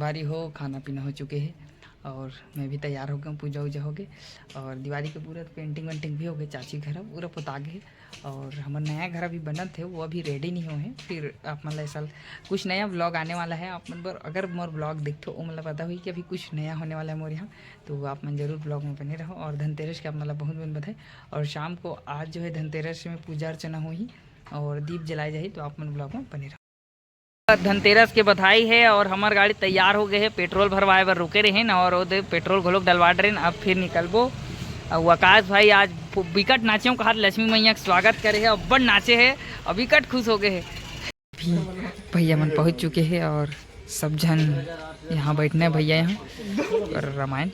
बारी हो, खाना पीना हो चुके हैं और मैं भी तैयार हो गया हूँ, पूजा वूजा हो गई और दिवाली के पूरा पेंटिंग वेंटिंग भी हो गई। चाची घर पूरा पोता गए और हमारा नया घर अभी बनत थे, वो अभी रेडी नहीं हुए हैं। फिर आप मतलब साल कुछ नया ब्लॉग आने वाला है। आप मतलब अगर मोर ब्लॉग देखते हो मतलब पता हुई कि अभी कुछ नया होने वाला है मोर यहाँ, तो आप मन जरूर ब्लॉग में बने रहो। और धनतेरस के आप मतलब बहुत बहुत बधाई। और शाम को आज जो है धनतेरस में पूजा अर्चना हुई और दीप जलाए जाए, तो आप मन ब्लॉग में बने रहो। धनतेरस के बधाई है और हमार गाड़ी तैयार हो गए है, पेट्रोल भरवाए बर रुके रहे न और पेट्रोल घोलोक डलवा रहे। अब फिर निकलबो। और आकाश भाई आज विकट नाचे कहा लक्ष्मी मैया का स्वागत करे है, अब बड़ नाचे है, अब विकट खुश हो गए है। भैया मन पहुंच चुके हैं और सब जन यहाँ बैठने भैया यहाँ और रामायण।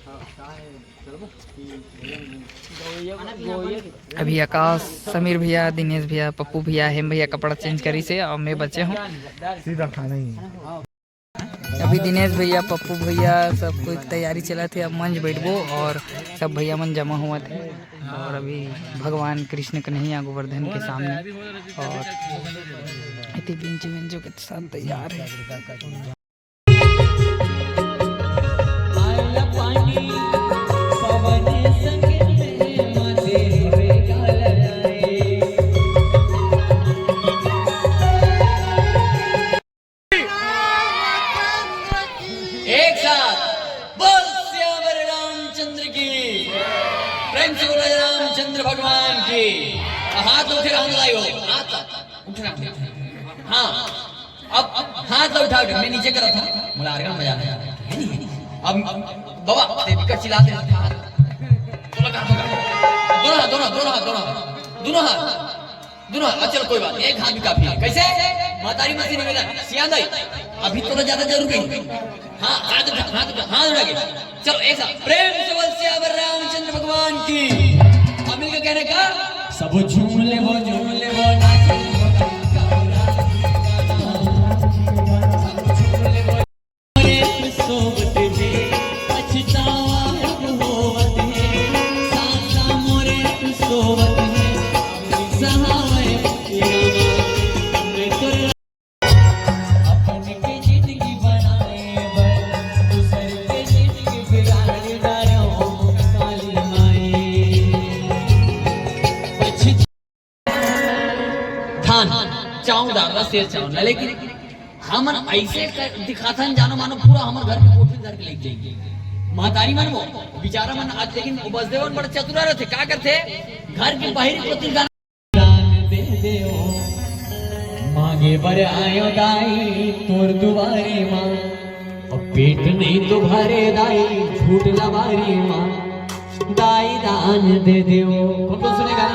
अभी आकाश, समीर भैया, दिनेश भैया, पप्पू भैया, हेम भैया कपड़ा चेंज करी से और मैं बचे हूँ। सीधा खाना ही अभी दिनेश भैया, पप्पू भैया सब कुछ तैयारी चला थे। अब मंच बैठबो और सब भैया मन जमा हुआ थे और अभी भगवान कृष्ण कन्हैया गोवर्धन के सामने और बेंचो के साथ तैयार है। एक साथ बोल श्यावर रामचंद्र की, प्रेम से बोला रामचंद्र भगवान की। हाथ उठे हो, हाथ उठे। हाँ अब हाथ उठा मैं नीचे कर रहा था, मुझे आर्गन बजाना है नहीं। अब बाबा विकट चिल्लाते हाथ तो लगा दोनों हाथ दोनों हाथ। चलो कोई बात, एक हाथ भी काफी है। कैसे मातारी मसी निवेदन सियादाई अभी थोड़ा ज्यादा जरूरी है। हाँ हाथ उठा के चलो एक साथ प्रेम से बोल श्यावर रामचंद्र भगवान की। अब मिलकर कहने का सब झूम ले वो नाचे लेकिन हम ऐसे दिखाता जानो मानो पूरा हमारे घर के कोठरी धर के ले जाएंगे। महतारी मन वो बेचारा मन आज लेकिन बसदेवन बड़े चतुरा रहते, क्या करते घर के बाहरी कोठरी दान दे देओ मांगे बर आयो दाई तोर दुआरे मां, और पेट नहीं तो भरे दाई झूठ लबारी मां, दाई दान दे देओ। कौन सुनेगा?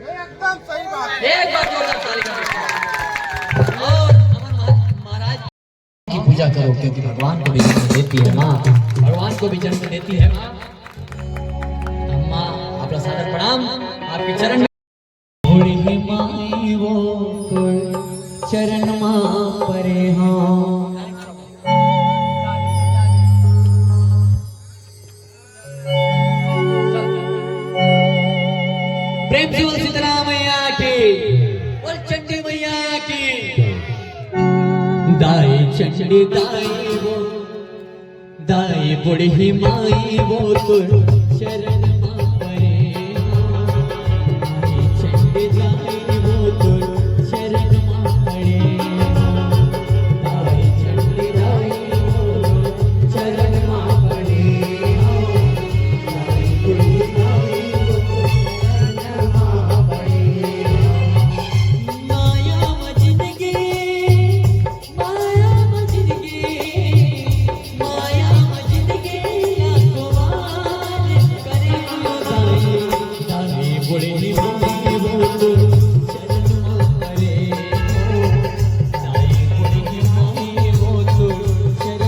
एकदम सही बात। एक बार जोरदार ताली करो। और अमर महाराज की पूजा करो, क्योंकि भगवान को भी जन्म देती है माँ, भगवान को भी जन्म देती है माँ। अम्मा आपका सादर प्रणाम, आपके चरण में माई वो चरण माँ परे हाँ। प्रेम से बोल सीता मैया की, बोल चंडी मैया की। दाई चंडी दाई बुढ़ी माई वो तो शरण मां परे, दाई चंडी दाई वो तो शरण मां परे, दाई चंडी दाई वो तो शरण मां परे, दाई बुढ़ी माई शरण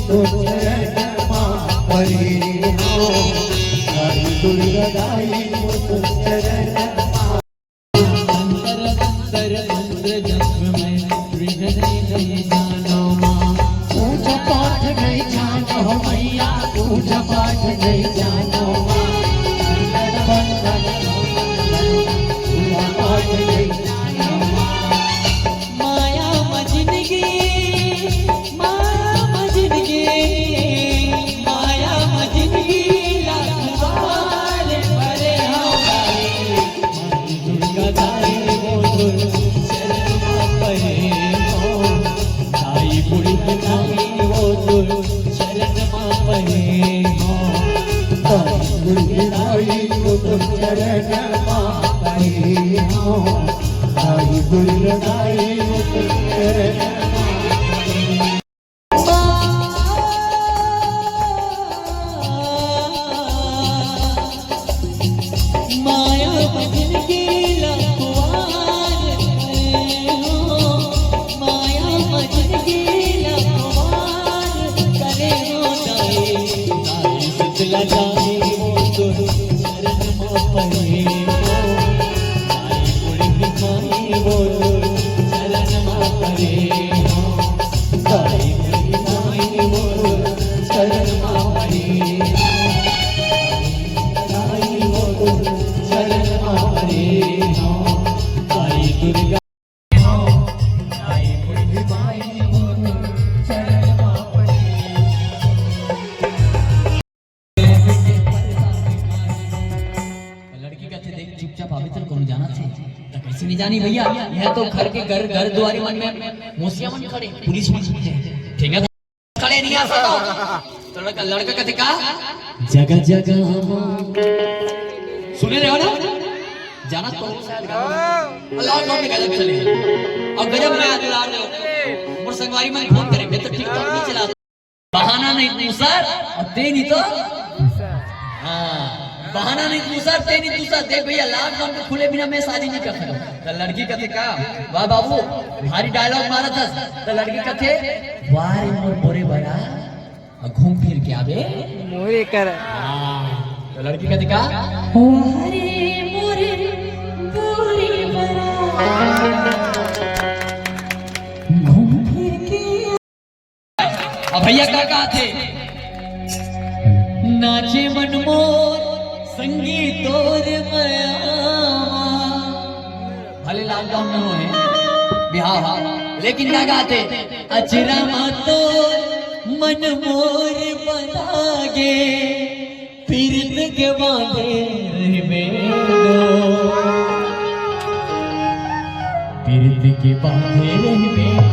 तो चरण मां परे हो हरि दुर्गा गाई तो चरण अंतर अंतर मंत्र जप में हृदय नहीं जानो मां पूजा पाठ नहीं जानो मैया पूजा पाठ नहीं जानो मां अंतर बंधन पूजा पाठ नहीं जानो मां माया मजनगी माया मजनगी माया मजनगी लाखवार परे हो गई दुर्गा गाई वो शरण मां परे हो गाई बुढ़ी गाई वो शरण मां परे हो गाई बुढ़ी गाई वो शरण मां परे हो गाई बुढ़ी गाई वो शरण माया भजन के लखवार हो माया भजन के लखवार करे हो दाई शीतला जाए वो तो शरण मां परे हो दाई बुढ़ी गाई वो तो शरण मां परे हो दाई बुढ़ी गाई वो तो शरण मां परे हो गाई वो तो शरण मां परे हो गाई दुर्गा हो गाई बुढ़ी गाई वो तो शरण मां परे लड़की का थे देख चुपचाप आवे चल कौन जाना थे तो कैसे नहीं जानी भैया यह तो घर के घर द्वारी मन में मुसिया मन खड़े पुलिस मन ठीक है खड़े नहीं आ सकता तो लड़का कहते का जगह जगह सुने रहे हो ना जाना तो शायद अल्लाह नॉट में गजब चले और गजब में आज ला रहे और संगवारी में फोन करेंगे तो टिकटॉक नहीं चला बहाना नहीं दूसर और ते नहीं तो हाँ बहाना नहीं दूसर ते नहीं दूसर देख भैया लॉकडाउन के खुले बिना मैं शादी नहीं कर सकता तो लड़की कहते का वाह बाबू भारी डायलॉग मारा था तो लड़की कहते वाह रे मोर बोरे बड़ा और घूम फिर के आवे मोरे कर तो लड़की कहते का हरे मोरे बोरे बरा घूम फिर के अब भैया क्या कहा थे नाचे मनमोर संगीत और मयावा भले लॉकडाउन में हुए बिहार लेकिन क्या गाते अचरा मातो मन मोर बनागे पीरत के बांधे रहबे पीरत के बांधे रहबे